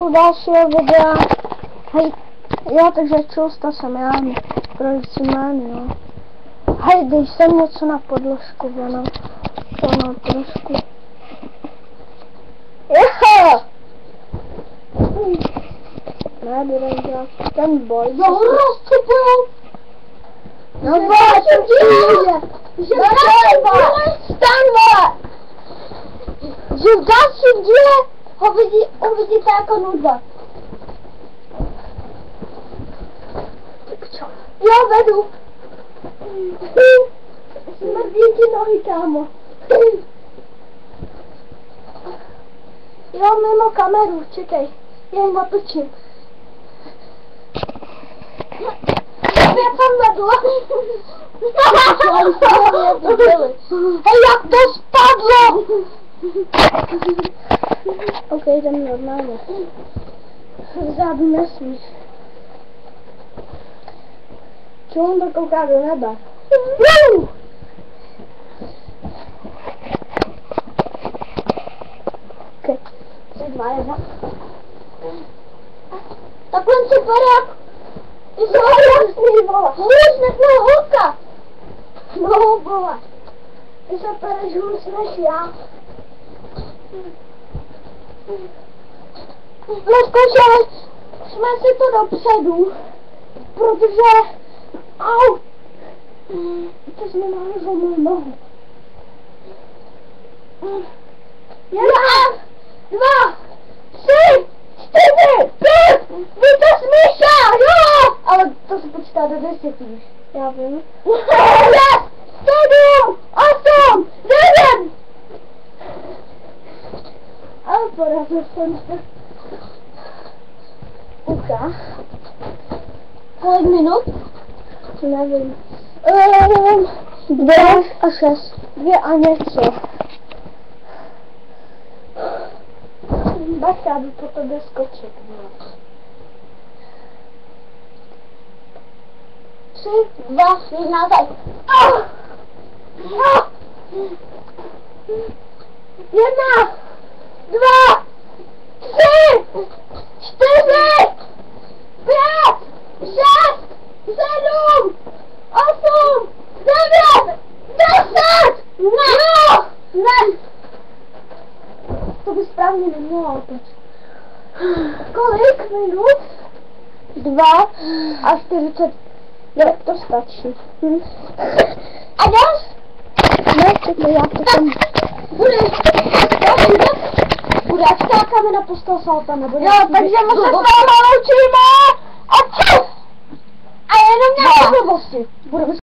U dalšího videa. Hej, jo, takže čusta jsem já, produci jmény, jo. Hej, dej sem něco na podložku, ono. To no, trošku. Jo! Ne, budem dělat ten boj. Jo, rozcupujou! No vole, co děláš? Že vstaň, vole! Že v dalším díle ho uvidíte jako nudva. Tak čo? Jo, vedu. Smrdí ti nohy, kámo. Jo, mimo kameru, čekej. Já jim otočím. Já tam vedu. Hej, jak to spadlo! Ok, jdem normálně. Vzadu nesmíš. Čemu on to kouká do nebe? Ok, 3, 2, 1. Takhle se pere. Ty jsi jasný, vole. Hůř než má holka. No, vole. Ty se pereš hůř než já. Naskočili jsme si to dopředu, protože... Au! Ty jsi mi naházal mou nohu. 1, 2, 3, 4, 5! Vy to smíšá, jo! Ale to se počítá do 10 už. Já vím. 6, 7, 8, 9! Ale porazil jsem se. Uka. Kolik minut? Nevím. 2 a 6. 2 a něco. Bacha, já jdu po tobě skočit. 3, 2, 1, zaj. 1, 2, 3, 4, 5, 6, 7, 8, 9, 10! Ne! Ne! To by správně nemělo opět. Kolik minut? 2 a 40. Ne, to stačí. A dáš? Ne, čekaj, já to tam... Bude skákáme na postel salta, nebo... Jo, takže my se s váma loučíme! A čus! A jenom nějaké blbosti.